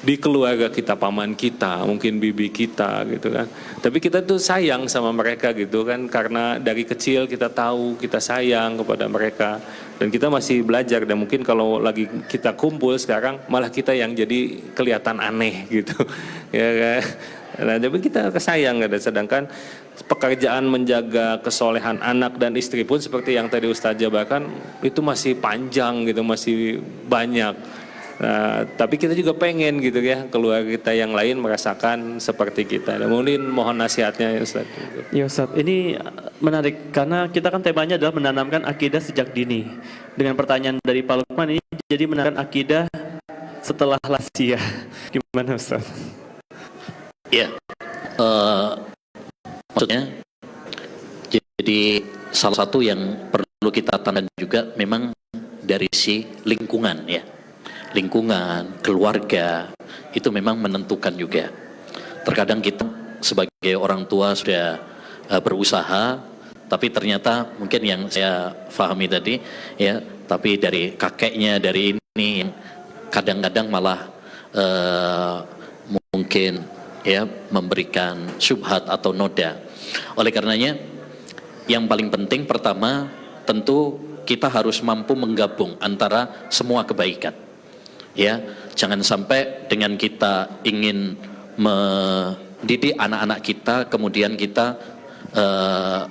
Speaker 3: di keluarga kita, paman kita, mungkin bibi kita gitu kan. Tapi kita tuh sayang sama mereka gitu kan, karena dari kecil kita tahu kita sayang kepada mereka. Dan kita masih belajar, dan mungkin kalau lagi kita kumpul sekarang malah kita yang jadi kelihatan aneh gitu. Ya kan. Nah, tapi kita kesayang, sedangkan pekerjaan menjaga kesolehan anak dan istri pun seperti yang tadi Ustaz jabarkan itu masih panjang gitu, masih banyak. Nah, tapi kita juga pengen gitu ya keluarga kita yang lain merasakan seperti kita. Dan mungkin mohon nasihatnya ya Ustaz.
Speaker 2: Ya Ustaz, ini menarik karena kita kan temanya adalah menanamkan akidah sejak dini. Dengan pertanyaan dari Pak Lukman ini jadi menanamkan akidah setelah lansia. Gimana Ustaz?
Speaker 1: Ya, maksudnya jadi salah satu yang perlu kita tanda juga memang dari si lingkungan ya. Lingkungan, keluarga itu memang menentukan juga. Terkadang kita sebagai orang tua sudah berusaha, tapi ternyata mungkin yang saya pahami tadi ya, tapi dari kakeknya, dari ini yang kadang-kadang malah mungkin ya memberikan syubhat atau noda. Oleh karenanya yang paling penting pertama tentu kita harus mampu menggabung antara semua kebaikan. Ya, jangan sampai dengan kita ingin mendidik anak-anak kita kemudian kita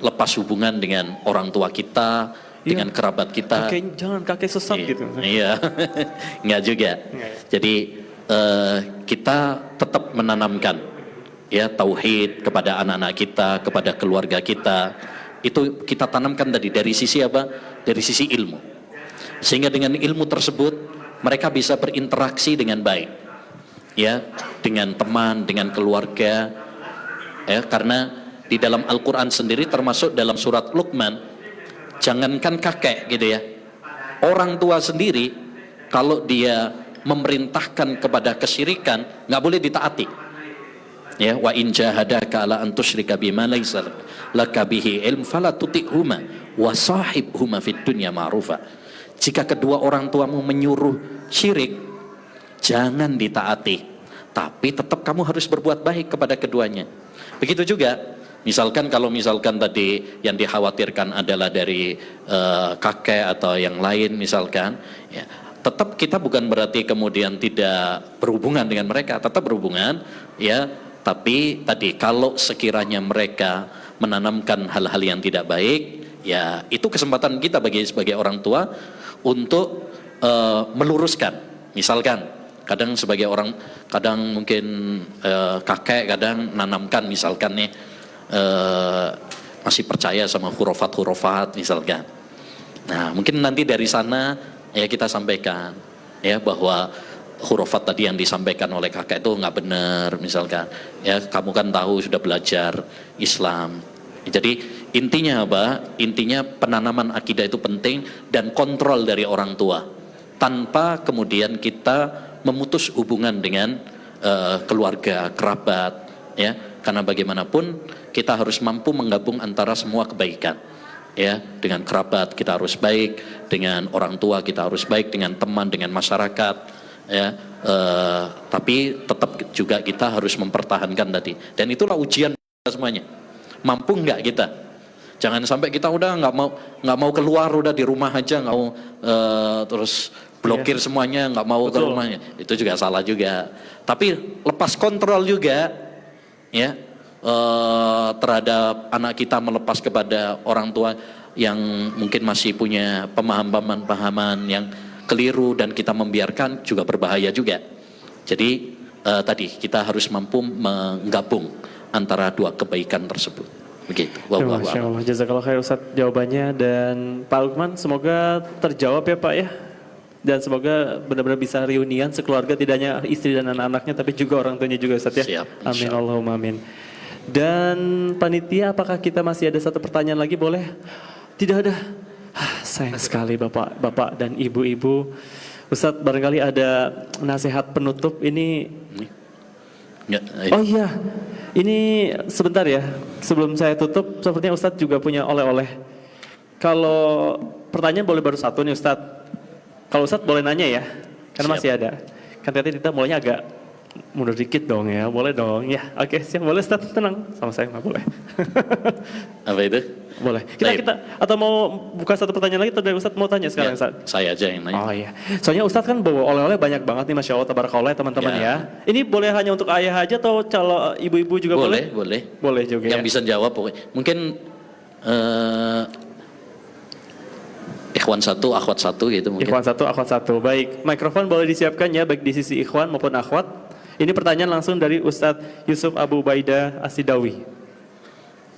Speaker 1: lepas hubungan dengan orang tua kita, dengan kerabat kita.
Speaker 2: Jangan kakek sesat gitu.
Speaker 1: Iya, enggak juga. Jadi kita tetap menanamkan ya tauhid kepada anak-anak kita, kepada keluarga kita. Itu kita tanamkan dari sisi apa? Dari sisi ilmu. Sehingga dengan ilmu tersebut mereka bisa berinteraksi dengan baik. Ya, dengan teman, dengan keluarga. Ya, karena di dalam Al-Qur'an sendiri termasuk dalam surat Luqman, jangankan kakek gitu ya. Orang tua sendiri kalau dia memerintahkan kepada kesyirikan nggak boleh ditaati. Ya, wa in jahadaka ala an tusyrika bima laysa laka bihi ilm fala tuti'huma wa sahibhuma fid dunya ma'rufa. Jika kedua orang tuamu menyuruh syirik, jangan ditaati, tapi tetap kamu harus berbuat baik kepada keduanya. Begitu juga misalkan kalau misalkan tadi yang dikhawatirkan adalah dari kakek atau yang lain misalkan ya, tetap kita bukan berarti kemudian tidak berhubungan dengan mereka, tetap berhubungan ya, tapi tadi kalau sekiranya mereka menanamkan hal-hal yang tidak baik ya, itu kesempatan kita sebagai orang tua untuk meluruskan. Misalkan kadang sebagai orang, kadang mungkin kakek kadang nanamkan misalkan nih masih percaya sama hurufat misalkan. Nah mungkin nanti dari sana ya kita sampaikan ya bahwa hurufat tadi yang disampaikan oleh kakek itu nggak benar misalkan ya, kamu kan tahu sudah belajar Islam. Jadi intinya apa? Intinya penanaman akidah itu penting dan kontrol dari orang tua tanpa kemudian kita memutus hubungan dengan keluarga, kerabat ya, karena bagaimanapun kita harus mampu menggabung antara semua kebaikan. Ya, dengan kerabat kita harus baik, dengan orang tua kita harus baik, dengan teman, dengan masyarakat ya, tapi tetap juga kita harus mempertahankan tadi, dan itulah ujian semuanya, mampu nggak kita. Jangan sampai kita udah nggak mau keluar, udah di rumah aja, nggak mau terus blokir semuanya, nggak mau ke rumahnya, itu juga salah juga. Tapi lepas kontrol juga ya, terhadap anak kita, melepas kepada orang tua yang mungkin masih punya pemahaman yang keliru dan kita membiarkan juga berbahaya juga. Jadi tadi kita harus mampu menggabung antara dua kebaikan tersebut. Begitu.
Speaker 2: Masya Allah, jazakallah khair Ustaz jawabannya, dan Pak Lukman semoga terjawab ya Pak ya. Dan semoga benar-benar bisa reunian sekeluarga, tidak hanya istri dan anak-anaknya tapi juga orang tuanya juga Ustaz ya.
Speaker 1: Siap,
Speaker 2: amin Allahumma amin. Dan panitia, apakah kita masih ada satu pertanyaan lagi, boleh? Tidak ada. Sayang sekali bapak dan ibu-ibu. Ustadz barangkali ada nasihat penutup ini. Oh iya, ini sebentar ya. Sebelum saya tutup, sepertinya Ustadz juga punya oleh-oleh. Kalau pertanyaan boleh baru satu nih Ustadz. Kalau Ustadz boleh nanya ya, karena
Speaker 1: Siap.
Speaker 2: masih ada. Kan tadi kita mulainya agak Mundur dikit dong ya, boleh dong. Ya, oke, siap. Boleh Ustaz, tenang. Sama saya nggak boleh.
Speaker 1: Apa itu?
Speaker 2: Boleh.
Speaker 1: Baik.
Speaker 2: Kita atau mau buka satu pertanyaan lagi atau dari Ustaz mau tanya sekarang,
Speaker 1: Ya,
Speaker 2: Ustaz?
Speaker 1: saya aja yang nanya.
Speaker 2: Oh iya. Soalnya Ustaz kan bawa oleh-oleh banyak banget nih, Masya Allah, tabarakallah ya teman-teman
Speaker 1: Ya.
Speaker 2: ya. Ini boleh hanya untuk ayah aja atau kalau ibu-ibu juga boleh?
Speaker 1: Boleh.
Speaker 2: Boleh juga
Speaker 1: Yang
Speaker 2: ya.
Speaker 1: bisa jawab pokoknya. Mungkin ikhwan satu, akhwat satu gitu mungkin.
Speaker 2: Ikhwan satu, akhwat satu. Baik, mikrofon boleh disiapkan ya, baik di sisi ikhwan maupun akhwat. Ini pertanyaan langsung dari Ustadz Yusuf Abu Ubaidah Asidawi.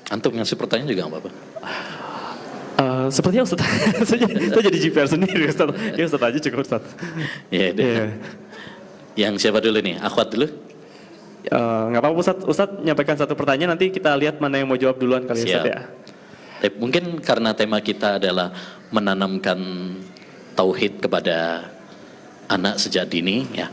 Speaker 1: Antum ngasih pertanyaan juga nggak apa-apa.
Speaker 2: Sepertinya Ustadz, saya jadi GPR sendiri Ustadz. Ya Ustadz aja cukup Ustadz.
Speaker 1: Iya, deh.
Speaker 2: Iya.
Speaker 1: Yang siapa dulu nih? Akhwat dulu?
Speaker 2: Nggak apa-apa Ustadz, Ustadz nyampaikan satu pertanyaan, nanti kita lihat mana yang mau jawab duluan kali ya Ustadz ya.
Speaker 1: Mungkin karena tema kita adalah menanamkan tauhid kepada anak sejak dini ya.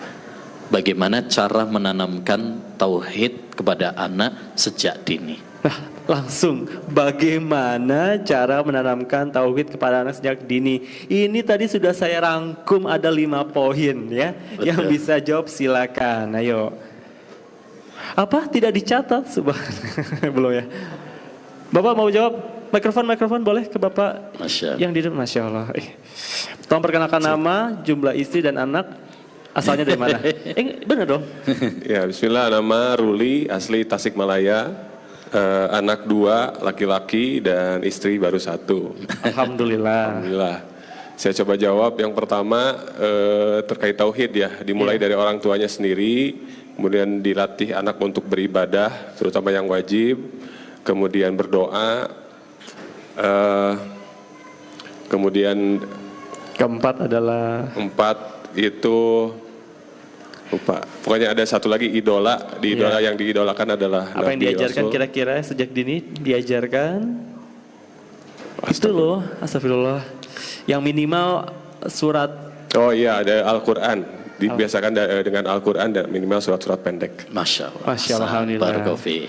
Speaker 1: Bagaimana cara menanamkan tauhid kepada anak sejak dini?
Speaker 2: Nah, langsung bagaimana cara menanamkan tauhid kepada anak sejak dini? Ini tadi sudah saya rangkum ada 5 poin ya.
Speaker 1: Betul.
Speaker 2: Yang bisa jawab silakan. Ayo. Apa tidak dicatat? Belum ya. Bapak mau jawab? Mikrofon boleh ke Bapak
Speaker 1: Masya Allah.
Speaker 2: yang di depan. Masya Allah. Tolong perkenalkan nama, jumlah istri dan anak. Asalnya dari mana? Benar dong.
Speaker 4: Ya, bismillah, nama Ruli, asli Tasikmalaya, anak 2, laki-laki dan istri baru 1.
Speaker 2: Alhamdulillah.
Speaker 4: Alhamdulillah. Saya coba jawab. Yang pertama terkait tauhid ya, dimulai dari orang tuanya sendiri, kemudian dilatih anak untuk beribadah, terutama yang wajib, kemudian berdoa, kemudian
Speaker 2: Keempat adalah
Speaker 4: 4 itu lupa. Pokoknya ada satu lagi idola. Yang diidolakan adalah
Speaker 2: apa yang
Speaker 4: Nabi
Speaker 2: diajarkan
Speaker 4: Rasul.
Speaker 2: kira-kira sejak dini diajarkan? Itu loh, astagfirullah. Yang minimal surat.
Speaker 4: Oh iya, ada Al-Quran. Dibiasakan dengan Al-Quran dan minimal surat-surat pendek.
Speaker 1: Masya Allah.
Speaker 2: Masya Allah, alhamdulillah.
Speaker 1: Barakallahu fiik.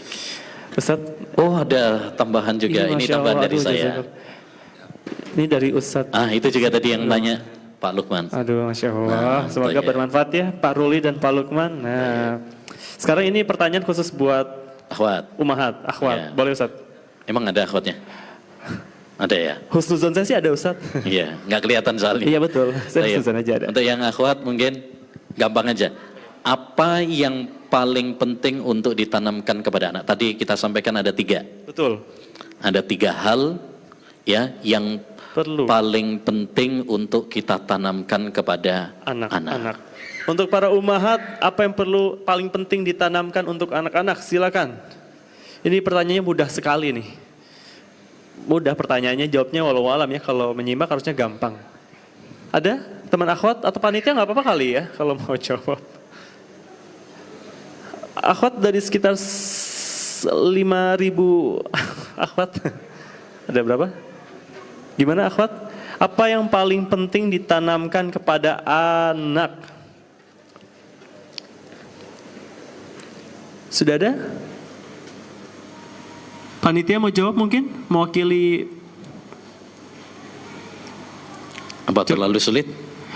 Speaker 2: Ustadz,
Speaker 1: Oh, ada tambahan juga. Ini
Speaker 2: Masya
Speaker 1: tambahan
Speaker 2: Allah,
Speaker 1: dari
Speaker 2: aduh,
Speaker 1: saya.
Speaker 2: jazakallah. Ini dari Ustadz.
Speaker 1: Itu juga tadi yang tanya Pak Lukman.
Speaker 2: Aduh, Masya Allah.
Speaker 1: Nah,
Speaker 2: Semoga
Speaker 1: itu ya.
Speaker 2: bermanfaat ya Pak Ruli dan Pak Lukman. Nah, sekarang ini pertanyaan khusus buat
Speaker 1: Akhwat.
Speaker 2: Umahat, akhwat.
Speaker 1: Ya.
Speaker 2: Boleh Ustadz?
Speaker 1: Emang ada akhwatnya? Ada ya?
Speaker 2: Husnuzon saya sih ada Ustadz.
Speaker 1: Iya, nggak kelihatan soalnya.
Speaker 2: Iya betul, saya
Speaker 1: Baik.
Speaker 2: husnuzon aja ada.
Speaker 1: Untuk yang akhwat mungkin gampang aja. Apa yang paling penting untuk ditanamkan kepada anak? Tadi kita sampaikan ada 3.
Speaker 2: Betul.
Speaker 1: Ada 3 hal ya yang
Speaker 2: Perlu.
Speaker 1: paling penting untuk kita tanamkan kepada
Speaker 2: Anak. Untuk para umahat, apa yang perlu paling penting ditanamkan untuk anak-anak? Silakan. Ini pertanyaannya mudah sekali nih. Mudah pertanyaannya, jawabnya walau alam ya. Kalau menyimak harusnya gampang. Ada teman akhwat atau panitia nggak apa-apa kali ya kalau mau jawab. Akhwat dari sekitar 5.000 akhwat. Ada berapa? Gimana akhwat? Apa yang paling penting ditanamkan kepada anak? Sudah ada? Panitia mau jawab mungkin? Mewakili,
Speaker 1: Apa terlalu sulit?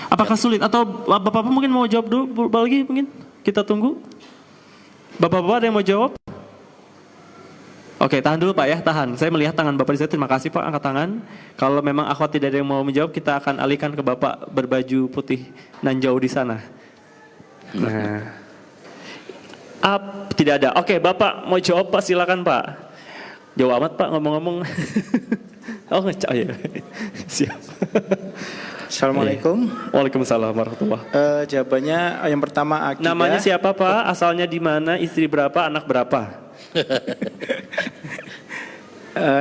Speaker 2: apakah sulit? Atau bapak-bapak mungkin mau jawab dulu lagi mungkin? Kita tunggu. Bapak-bapak ada yang mau jawab? Oke, tahan dulu Pak ya, tahan. Saya melihat tangan Bapak di sana, terima kasih Pak, angkat tangan. Kalau memang akhwat tidak ada yang mau menjawab, kita akan alihkan ke Bapak berbaju putih nan jauh di sana. Nah, tidak ada. Oke, Bapak mau jawab Pak, silakan Pak. Jauh amat Pak ngomong-ngomong. Oh ngecak ya. Siap.
Speaker 5: Assalamualaikum.
Speaker 2: Waalaikumsalam warahmatullahi.
Speaker 5: Jawabannya yang pertama akidah.
Speaker 2: Namanya siapa Pak? Asalnya di mana? Istri berapa? Anak berapa?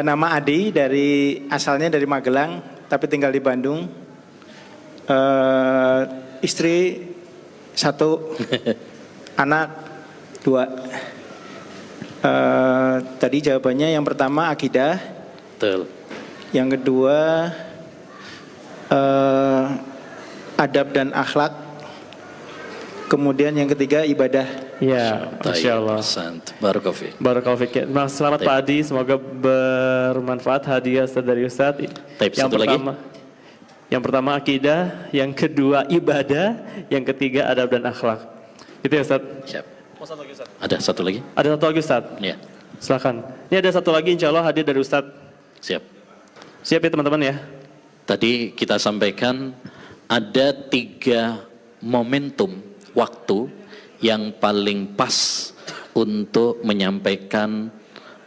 Speaker 5: Nama Adi, asalnya dari Magelang tapi tinggal di Bandung. Istri 1, anak 2. Tadi jawabannya yang pertama akidah,
Speaker 1: Betul.
Speaker 5: yang kedua adab dan akhlak, kemudian yang ketiga ibadah.
Speaker 2: Ya, Masya Allah.
Speaker 1: Barakallahu fiik.
Speaker 2: Barakallahu fiik. Nah, selamat Pak Adi, semoga bermanfaat hadiah Ustaz dari Ustaz.
Speaker 1: Satu lagi.
Speaker 2: Yang pertama akidah, yang kedua ibadah, yang ketiga adab dan akhlak. Gitu ya Ustaz.
Speaker 1: Siap. Ada satu lagi?
Speaker 2: Ada satu lagi Ustaz.
Speaker 1: Ya,
Speaker 2: Silakan. Ini ada satu lagi insya Allah hadir dari Ustaz.
Speaker 1: siap.
Speaker 2: Siap ya teman-teman ya.
Speaker 1: Tadi kita sampaikan ada 3 momentum waktu yang paling pas untuk menyampaikan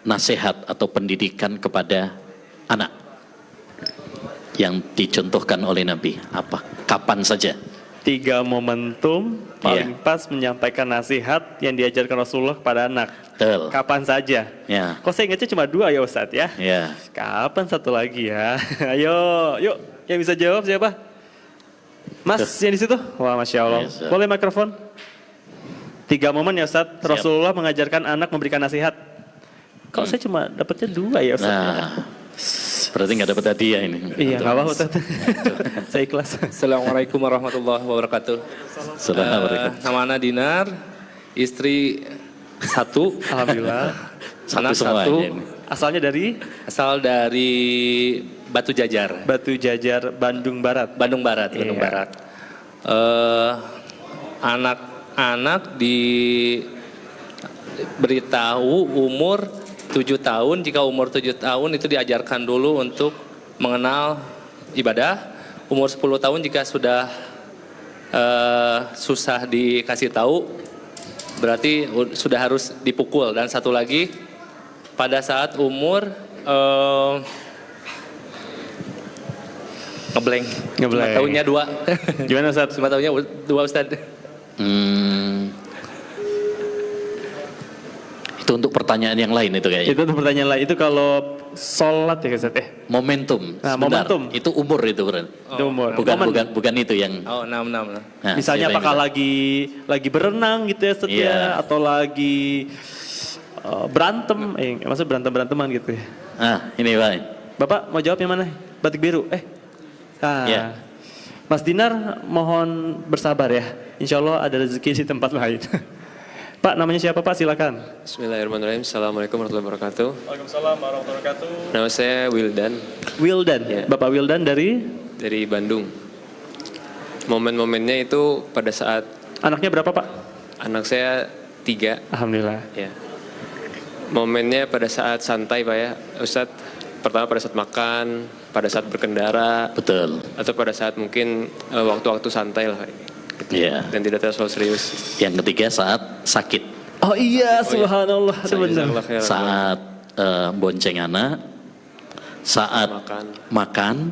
Speaker 1: nasihat atau pendidikan kepada anak yang dicontohkan oleh Nabi. Apa? Kapan saja?
Speaker 2: 3 momentum paling pas menyampaikan nasihat yang diajarkan Rasulullah kepada anak.
Speaker 1: Betul.
Speaker 2: Kapan saja?
Speaker 1: Ya.
Speaker 2: Kok saya ingatnya cuma 2 ya Ustadz ya?
Speaker 1: Ya.
Speaker 2: Kapan satu lagi ya? Ayo, yuk yang bisa jawab siapa? Mas yang di situ? Wah, Masya Allah.
Speaker 1: Ya, Ustaz.
Speaker 2: Boleh mikrofon? 3 momen ya Ustadz,
Speaker 1: Siap.
Speaker 2: Rasulullah mengajarkan anak memberikan nasihat. Kok saya cuma dapatnya 2 ya Ustadz?
Speaker 1: Nah, berarti nggak dapat hadiah ini.
Speaker 2: Iya, nggak apa-apa Ustadz. Saya ikhlas.
Speaker 6: Assalamualaikum warahmatullahi wabarakatuh.
Speaker 1: Assalamualaikum.
Speaker 6: Nama Ana Dinar, istri 1,
Speaker 2: Alhamdulillah.
Speaker 6: anak
Speaker 1: semuanya
Speaker 6: 1,
Speaker 1: ini.
Speaker 2: Asalnya dari
Speaker 6: asal dari Batu Jajar,
Speaker 2: Batu Jajar, Bandung Barat.
Speaker 6: Bandung Barat, Bandung
Speaker 2: Iya.
Speaker 6: Barat. Anak-anak diberitahu umur 7 tahun, jika umur 7 tahun itu diajarkan dulu untuk mengenal ibadah. Umur 10 tahun jika sudah susah dikasih tahu, berarti sudah harus dipukul. Dan satu lagi, pada saat umur ngeblank.
Speaker 2: Ngeblank.
Speaker 6: Cuma tahunnya 2.
Speaker 2: Gimana Ustadz?
Speaker 6: Cuma tahunnya 2 Ustaz.
Speaker 1: Itu untuk pertanyaan yang lain itu kayaknya.
Speaker 2: Itu tuh pertanyaan lain. Itu kalau sholat ya Ustadz ya?
Speaker 1: Momentum.
Speaker 2: Nah,
Speaker 1: sebentar.
Speaker 2: momentum.
Speaker 1: Itu umur itu berarti.
Speaker 2: Itu umur.
Speaker 1: Bukan
Speaker 2: Momen.
Speaker 1: bukan itu yang.
Speaker 6: Oh, 6.
Speaker 1: Nah,
Speaker 2: Misalnya
Speaker 1: siapa yang
Speaker 2: apakah
Speaker 1: bisa?
Speaker 2: lagi berenang gitu ya Ustadz
Speaker 1: Iya.
Speaker 2: ya? Atau lagi berantem? Maksudnya berantem-beranteman gitu ya?
Speaker 1: Ah, ini Pak.
Speaker 2: Bapak mau jawab yang mana? Batik biru?
Speaker 1: Iya.
Speaker 2: Mas Dinar mohon bersabar ya. Insya Allah ada rezeki di tempat lain. Pak, namanya siapa Pak? Silakan.
Speaker 7: Bismillahirrahmanirrahim. Assalamualaikum warahmatullahi wabarakatuh.
Speaker 2: Waalaikumsalam warahmatullahi wabarakatuh.
Speaker 7: Nama saya Wildan
Speaker 2: Wildan,
Speaker 7: Ya.
Speaker 2: Bapak Wildan dari
Speaker 7: dari Bandung. Momen-momennya itu pada saat
Speaker 2: anaknya berapa Pak?
Speaker 7: anak saya 3.
Speaker 2: Alhamdulillah.
Speaker 7: Ya. Momennya pada saat santai Pak ya, Ustadz. Pertama pada saat makan, pada saat berkendara,
Speaker 1: Betul.
Speaker 7: atau pada saat mungkin waktu-waktu santai lah.
Speaker 1: Iya.
Speaker 7: Dan tidak terlalu serius.
Speaker 1: Yang ketiga saat sakit.
Speaker 2: Oh iya, subhanallah. Itu benar.
Speaker 7: Jazakallah khairan.
Speaker 1: Saat bonceng anak, saat makan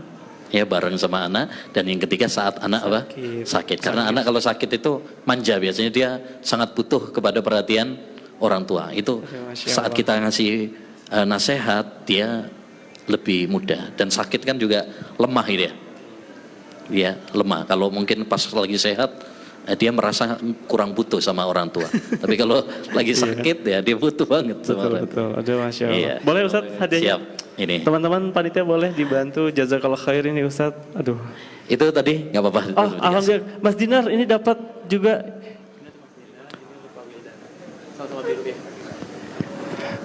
Speaker 1: ya bareng sama anak, dan yang ketiga saat anak apa? Sakit. Karena anak kalau sakit itu manja, biasanya dia sangat butuh kepada perhatian orang tua. Itu saat kita ngasih nasihat, dia lebih mudah, dan sakit kan juga lemah dia. Dia lemah. Kalau mungkin pas lagi sehat, dia merasa kurang butuh sama orang tua. Tapi kalau lagi sakit ya dia butuh banget sama orang tua.
Speaker 2: Betul. Aduh, Masya Allah.
Speaker 1: Iya.
Speaker 2: Boleh Ustaz hadiahnya?
Speaker 1: Siap. Ini.
Speaker 2: Teman-teman panitia boleh dibantu, jazakallah khair ini Ustaz. Aduh.
Speaker 1: Itu tadi nggak apa-apa.
Speaker 2: Oh, alhamdulillah. Mas Dinar ini dapat juga.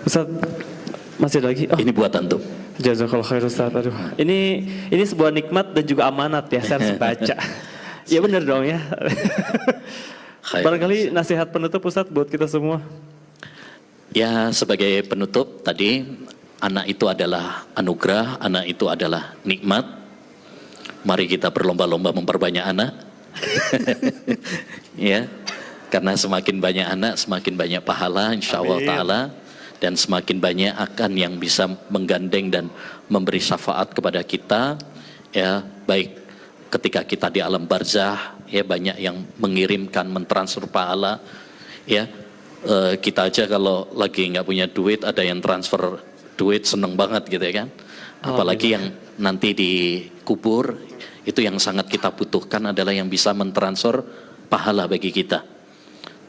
Speaker 2: Ustaz, masih ada lagi? Oh,
Speaker 1: Ini buat antum.
Speaker 2: jazakallah khair Ustaz. Aduh. Ini sebuah nikmat dan juga amanat ya, saya harus baca. Ya benar dong ya.
Speaker 1: Khair.
Speaker 2: Barangkali nasihat penutup Ustaz buat kita semua.
Speaker 1: Ya, sebagai penutup tadi, anak itu adalah anugerah, anak itu adalah nikmat. Mari kita berlomba-lomba memperbanyak anak. Ya, karena semakin banyak anak, semakin banyak pahala insyaallah taala, dan semakin banyak akan yang bisa menggandeng dan memberi syafaat kepada kita, ya, baik ketika kita di alam barzah, ya, banyak yang mengirimkan, mentransfer pahala, ya. Kita aja kalau lagi nggak punya duit, ada yang transfer duit, seneng banget gitu ya kan. Apalagi yang nanti dikubur, itu yang sangat kita butuhkan adalah yang bisa mentransfer pahala bagi kita.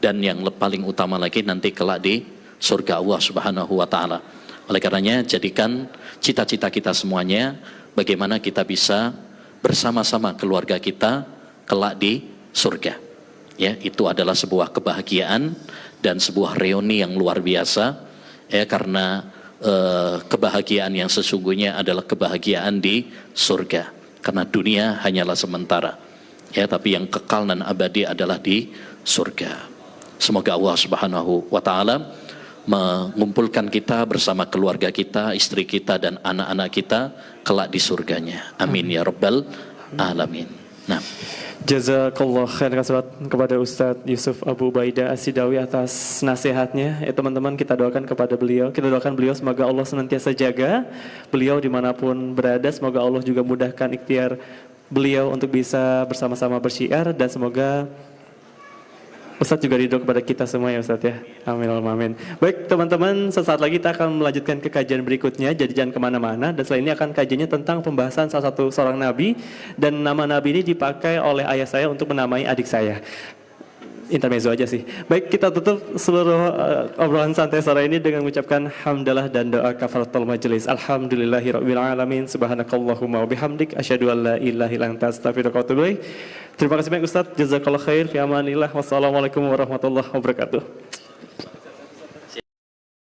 Speaker 1: Dan yang paling utama lagi nanti kelak di surga Allah Subhanahu wa taala. Oleh karenanya jadikan cita-cita kita semuanya bagaimana kita bisa bersama-sama keluarga kita kelak di surga. Ya, itu adalah sebuah kebahagiaan dan sebuah reuni yang luar biasa, ya, karena kebahagiaan yang sesungguhnya adalah kebahagiaan di surga. Karena dunia hanyalah sementara, ya, tapi yang kekal dan abadi adalah di surga. Semoga Allah Subhanahu wa taala mengumpulkan kita bersama keluarga kita, istri kita dan anak-anak kita kelak di surganya. Amin ya rabbal alamin. Nah,
Speaker 2: Jazakallah khair kepada Ustadz Yusuf Abu Ubaidah As-Sidawi atas nasihatnya. Teman-teman, kita doakan kepada beliau. Kita doakan beliau semoga Allah senantiasa jaga beliau dimanapun berada. Semoga Allah juga mudahkan ikhtiar beliau untuk bisa bersama-sama bersyiar. Dan semoga Ustadz juga ridho kepada kita semua ya Ustadz ya. Amin, amin. Baik teman-teman, sesaat lagi kita akan melanjutkan ke kajian berikutnya. Jadi jangan kemana-mana. Dan setelah ini akan kajiannya tentang pembahasan salah satu seorang nabi. Dan nama nabi ini dipakai oleh ayah saya untuk menamai adik saya. Intermezzo aja sih. Baik, kita tutup seluruh obrolan santai sore ini dengan mengucapkan hamdalah dan doa kafaratul majelis. Alhamdulillahirabbil alamin. Subhanakallahumma wa bihamdik asyhadu an la ilaha illa anta astaghfiruka wa atubu ilaik. Terima kasih banyak Ustaz. Jazakallahu khair. Fi amanillah. Wassalamualaikum warahmatullahi wabarakatuh.